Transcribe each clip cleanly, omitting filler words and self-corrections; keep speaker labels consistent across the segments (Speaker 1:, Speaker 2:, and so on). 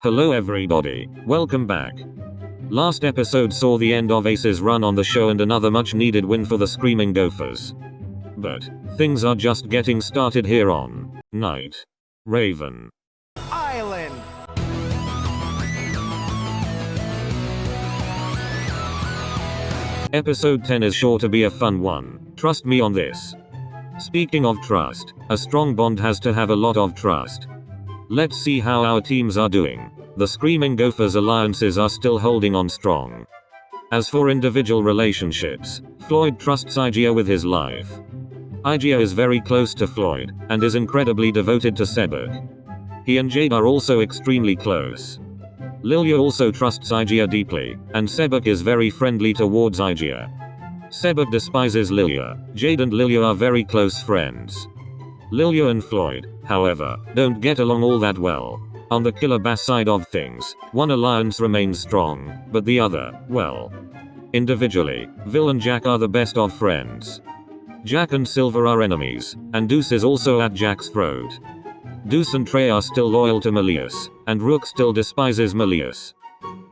Speaker 1: Hello everybody, welcome back. Last episode saw the end of Ace's run on the show and another much needed win for the Screaming Gophers. But things are just getting started here on Night Raven
Speaker 2: Island.
Speaker 1: Episode 10 is sure to be a fun one, trust me on this. Speaking of trust, a strong bond has to have a lot of trust. Let's see how our teams are doing. The Screaming Gophers alliances are still holding on strong. As for individual relationships, Floyd trusts Igia with his life. Igia is very close to Floyd, and is incredibly devoted to Sebek. He and Jade are also extremely close. Lilia also trusts Igia deeply, and Sebek is very friendly towards Igia. Sebek despises Lilia. Jade and Lilia are very close friends. Lilia and Floyd, however, don't get along all that well. On the killer bass side of things, one alliance remains strong, but the other, well. Individually, Vil and Jack are the best of friends. Jack and Silver are enemies, and Deuce is also at Jack's throat. Deuce and Trey are still loyal to Melius, and Rook still despises Melius.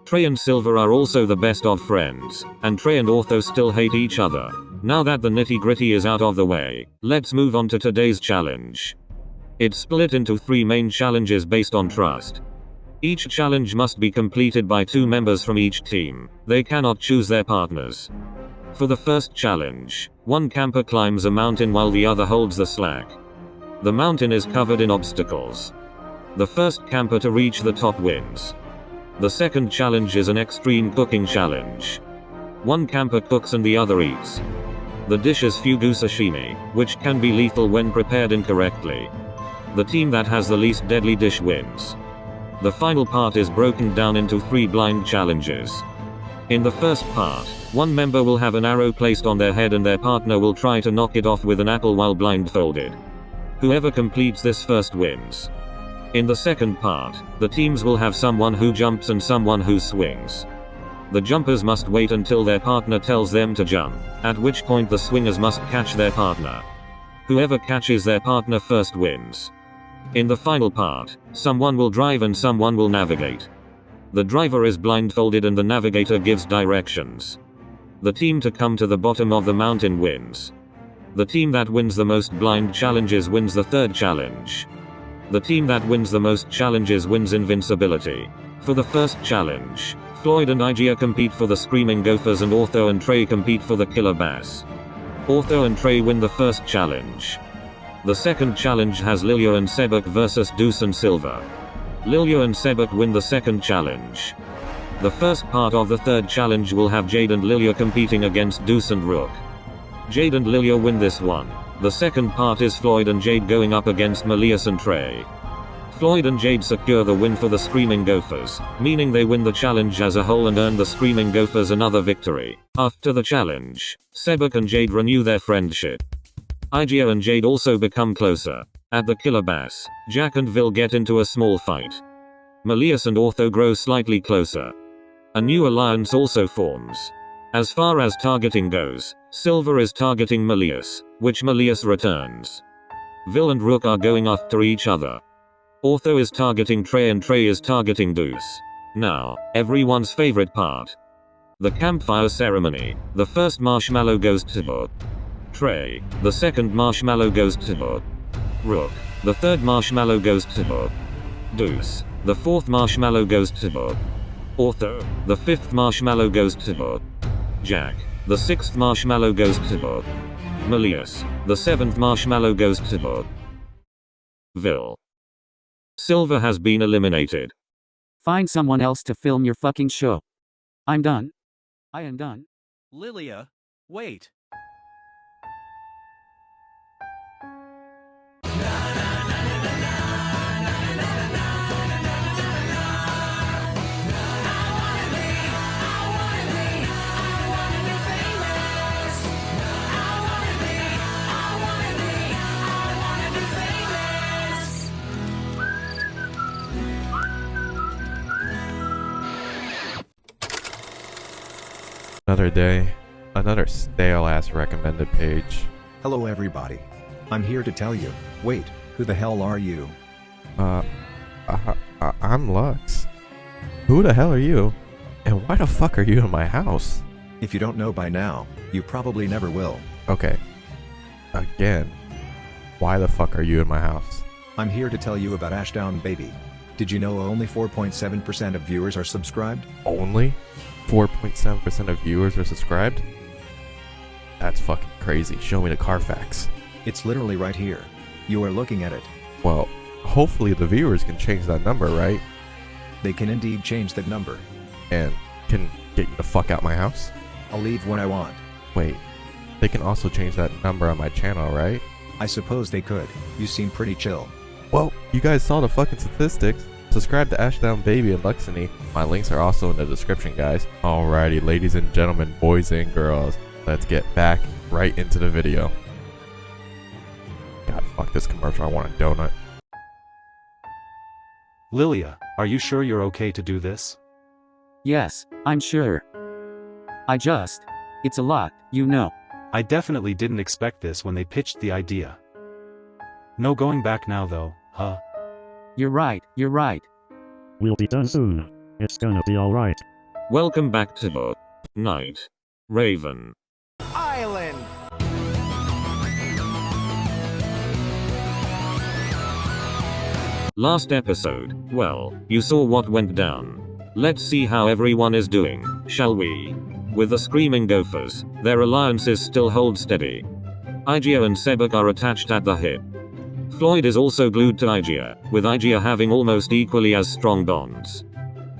Speaker 1: Trey and Silver are also the best of friends, and Trey and Ortho still hate each other. Now that the nitty-gritty is out of the way, let's move on to today's challenge. It's split into 3 main challenges based on trust. Each challenge must be completed by 2 members from each team. They cannot choose their partners. For the first challenge, one camper climbs a mountain while the other holds the slack. The mountain is covered in obstacles. The first camper to reach the top wins. The second challenge is an extreme cooking challenge. One camper cooks and the other eats. The dish is fugu sashimi, which can be lethal when prepared incorrectly. The team that has the least deadly dish wins. The final part is broken down into 3 blind challenges. In the first part, one member will have an arrow placed on their head and their partner will try to knock it off with an apple while blindfolded. Whoever completes this first wins. In the second part, the teams will have someone who jumps and someone who swings. The jumpers must wait until their partner tells them to jump, at which point the swingers must catch their partner. Whoever catches their partner first wins. In the final part, someone will drive and someone will navigate. The driver is blindfolded and the navigator gives directions. The team to come to the bottom of the mountain wins. The team that wins the most blind challenges wins the third challenge. The team that wins the most challenges wins invincibility. For the first challenge, Floyd and Igia compete for the Screaming Gophers and Ortho and Trey compete for the Killer Bass. Ortho and Trey win the first challenge. The second challenge has Lilia and Sebek versus Deuce and Silver. Lilia and Sebek win the second challenge. The first part of the third challenge will have Jade and Lilia competing against Deuce and Rook. Jade and Lilia win this one. The second part is Floyd and Jade going up against Melius and Trey. Floyd and Jade secure the win for the Screaming Gophers, meaning they win the challenge as a whole and earn the Screaming Gophers another victory. After the challenge, Sebek and Jade renew their friendship. Igia and Jade also become closer. At the Killer Bass, Jack and Vil get into a small fight. Melius and Ortho grow slightly closer. A new alliance also forms. As far as targeting goes, Silver is targeting Melius, which Melius returns. Vil and Rook are going after each other. Ortho is targeting Trey and Trey is targeting Deuce. Now, everyone's favorite part. The campfire ceremony. The first marshmallow goes to Trey. The second marshmallow goes to Rook. The third marshmallow goes to Deuce. The fourth marshmallow goes to Ortho. The fifth marshmallow goes to Jack. The sixth marshmallow goes to Melius. The seventh marshmallow goes to Vil. Silver has been eliminated.
Speaker 3: Find someone else to film your fucking show. I'm done. I am done.
Speaker 2: Lilia, wait.
Speaker 4: Another day, another stale-ass recommended page.
Speaker 5: Hello everybody. I'm here to tell you. Wait, who the hell are you?
Speaker 4: I'm Lux. Who the hell are you? And why the fuck are you in my house?
Speaker 5: If you don't know by now, you probably never will.
Speaker 4: Okay. Again. Why the fuck are you in my house?
Speaker 5: I'm here to tell you about Ashdown Baby. Did you know only 4.7% of viewers are subscribed?
Speaker 4: Only 4.7% of viewers are subscribed? That's fucking crazy. Show me the Carfax.
Speaker 5: It's literally right here. You are looking at it.
Speaker 4: Well, hopefully the viewers can change that number, right?
Speaker 5: They can indeed change that number.
Speaker 4: And can get you the fuck out my house?
Speaker 5: I'll leave when I want.
Speaker 4: Wait, they can also change that number on my channel, right?
Speaker 5: I suppose they could. You seem pretty chill.
Speaker 4: Well, you guys saw the fucking statistics. Subscribe to Ashdown Baby and Luxiny. My links are also in the description, guys. Alrighty, ladies and gentlemen, boys and girls, let's get back right into the video. God, fuck this commercial. I want a donut.
Speaker 6: Lilia, are you sure you're okay to do this?
Speaker 3: Yes, I'm sure. It's a lot, you know.
Speaker 6: I definitely didn't expect this when they pitched the idea. No going back now though, huh?
Speaker 3: You're right.
Speaker 7: We'll be done soon. It's gonna be alright.
Speaker 1: Welcome back to the Night Raven
Speaker 2: Island.
Speaker 1: Last episode, well, you saw what went down. Let's see how everyone is doing, shall we? With the Screaming Gophers, their alliances still hold steady. Igia and Sebek are attached at the hip. Floyd is also glued to Igia, with Igia having almost equally as strong bonds.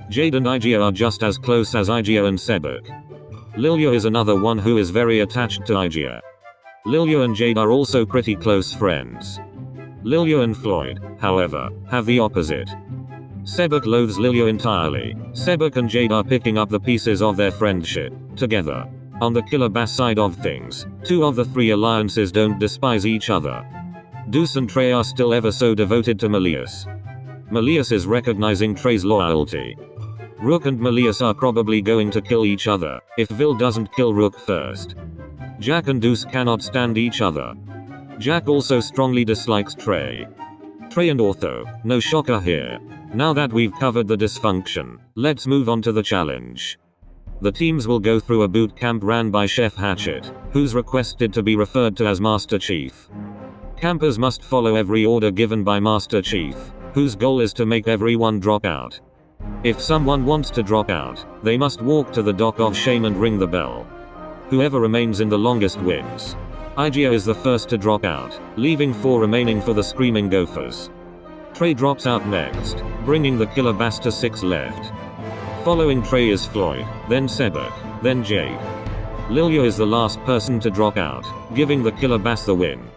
Speaker 1: Jade and Igia are just as close as Igia and Sebek. Lilia is another one who is very attached to Igia. Lilia and Jade are also pretty close friends. Lilia and Floyd, however, have the opposite. Sebek loathes Lilia entirely. Sebek and Jade are picking up the pieces of their friendship together. On the Killer Bass side of things, two of the three alliances don't despise each other. Deuce and Trey are still ever so devoted to Melius. Melius is recognizing Trey's loyalty. Rook and Melius are probably going to kill each other, if Vil doesn't kill Rook first. Jack and Deuce cannot stand each other. Jack also strongly dislikes Trey. Trey and Ortho, no shocker here. Now that we've covered the dysfunction, let's move on to the challenge. The teams will go through a boot camp ran by Chef Hatchet, who's requested to be referred to as Master Chief. Campers must follow every order given by Master Chief, whose goal is to make everyone drop out. If someone wants to drop out, they must walk to the dock of shame and ring the bell. Whoever remains in the longest wins. Igia is the first to drop out, leaving 4 remaining for the Screaming Gophers. Trey drops out next, bringing the Killer Bass to 6 left. Following Trey is Floyd, then Sebek, then Jade. Lilia is the last person to drop out, giving the Killer Bass the win.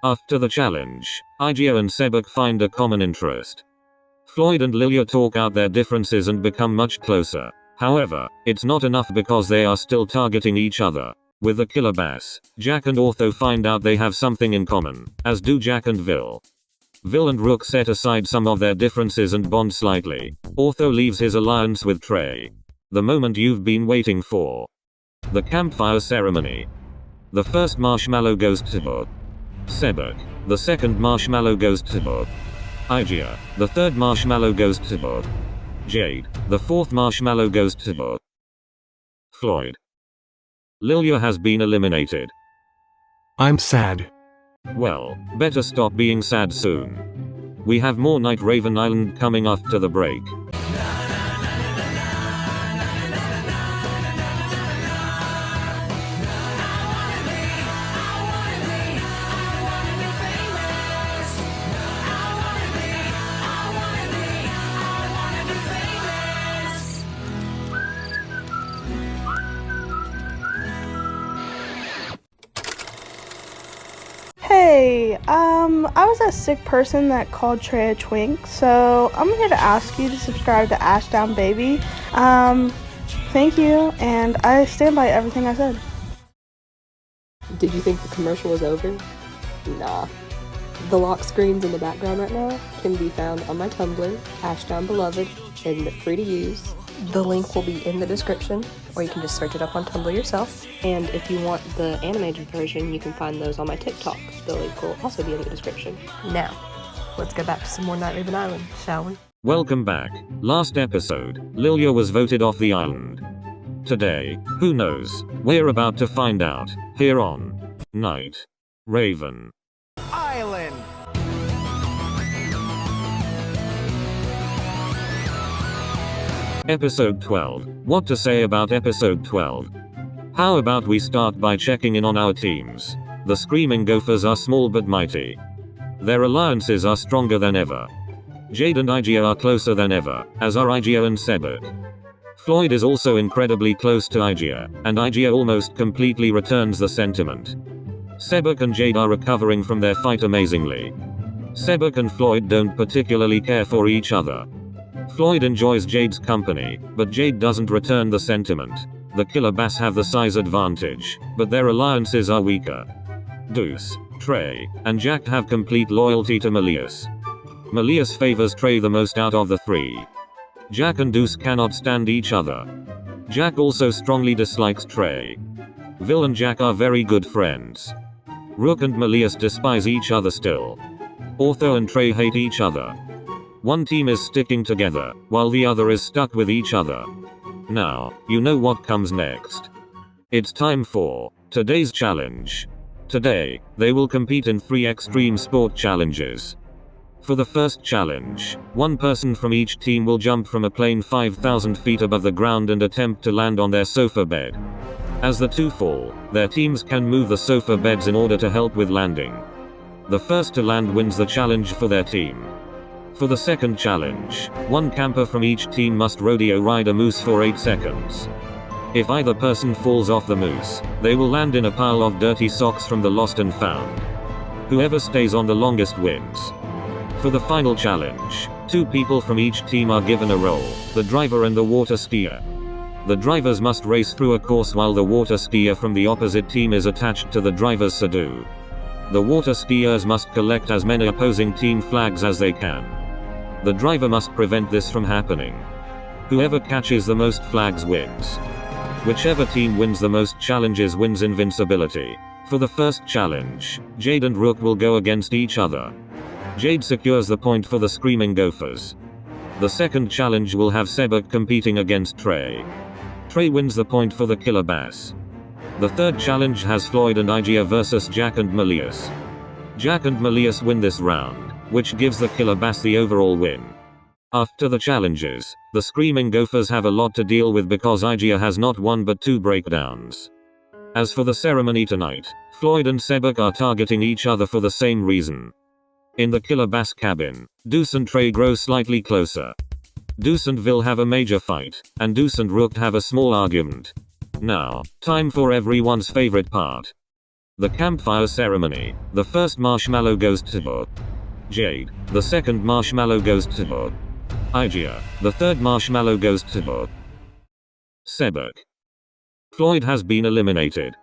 Speaker 1: After the challenge, Igia and Sebek find a common interest. Floyd and Lilia talk out their differences and become much closer. However, it's not enough because they are still targeting each other. With the Killer Bass, Jack and Ortho find out they have something in common, as do Jack and Vil. Vil and Rook set aside some of their differences and bond slightly. Ortho leaves his alliance with Trey. The moment you've been waiting for. The campfire ceremony. The first marshmallow goes to Sebek. The second marshmallow goes to Igia. The third marshmallow goes to Jade. The fourth marshmallow goes to Floyd. Lilia has been eliminated.
Speaker 2: I'm sad.
Speaker 1: Well, better stop being sad soon. We have more Night Raven Island coming after the break.
Speaker 8: Hey, I was that sick person that called Trey a twink, so I'm here to ask you to subscribe to Ashdown Baby. Thank you, and I stand by everything I said.
Speaker 9: Did you think the commercial was over? Nah. The lock screens in the background right now can be found on my Tumblr, Ashdown Beloved, and free to use. The link will be in the description, or you can just search it up on Tumblr yourself. And if you want the animated version, you can find those on my TikTok. The link will also be in the description. Now, let's go back to some more Night Raven Island, shall we?
Speaker 1: Welcome back. Last episode, Lilia was voted off the island. Today, who knows? We're about to find out, here on Night Raven
Speaker 2: Island.
Speaker 1: Episode 12. What to say about Episode 12? How about we start by checking in on our teams? The Screaming Gophers are small but mighty. Their alliances are stronger than ever. Jade and Igia are closer than ever, as are Igia and Sebek. Floyd is also incredibly close to Igia, and Igia almost completely returns the sentiment. Sebek and Jade are recovering from their fight amazingly. Sebek and Floyd don't particularly care for each other. Floyd enjoys Jade's company, but Jade doesn't return the sentiment. The Killer Bass have the size advantage, but their alliances are weaker. Deuce, Trey, and Jack have complete loyalty to Melius. Melius favors Trey the most out of the three. Jack and Deuce cannot stand each other. Jack also strongly dislikes Trey. Vil and Jack are very good friends. Rook and Melius despise each other still. Ortho and Trey hate each other. One team is sticking together, while the other is stuck with each other. Now, you know what comes next. It's time for today's challenge. Today, they will compete in 3 extreme sport challenges. For the first challenge, one person from each team will jump from a plane 5,000 feet above the ground and attempt to land on their sofa bed. As the two fall, their teams can move the sofa beds in order to help with landing. The first to land wins the challenge for their team. For the second challenge, one camper from each team must rodeo ride a moose for 8 seconds. If either person falls off the moose, they will land in a pile of dirty socks from the lost and found. Whoever stays on the longest wins. For the final challenge, 2 people from each team are given a role, the driver and the water skier. The drivers must race through a course while the water skier from the opposite team is attached to the driver's Sudoku. The water skiers must collect as many opposing team flags as they can. The driver must prevent this from happening. Whoever catches the most flags wins. Whichever team wins the most challenges wins invincibility. For the first challenge, Jade and Rook will go against each other. Jade secures the point for the Screaming Gophers. The second challenge will have Sebek competing against Trey. Trey wins the point for the Killer Bass. The third challenge has Floyd and Igia versus Jack and Melius. Jack and Melius win this round, which gives the Killer Bass the overall win. After the challenges, the Screaming Gophers have a lot to deal with because Igia has not 1 but 2 breakdowns. As for the ceremony tonight, Floyd and Sebek are targeting each other for the same reason. In the Killer Bass cabin, Deuce and Trey grow slightly closer. Deuce and Vil have a major fight, and Deuce and Rook have a small argument. Now, time for everyone's favorite part. The campfire ceremony. The first marshmallow goes to Jade. The second marshmallow goes to Igia. The third marshmallow goes to Sebek. Floyd has been eliminated.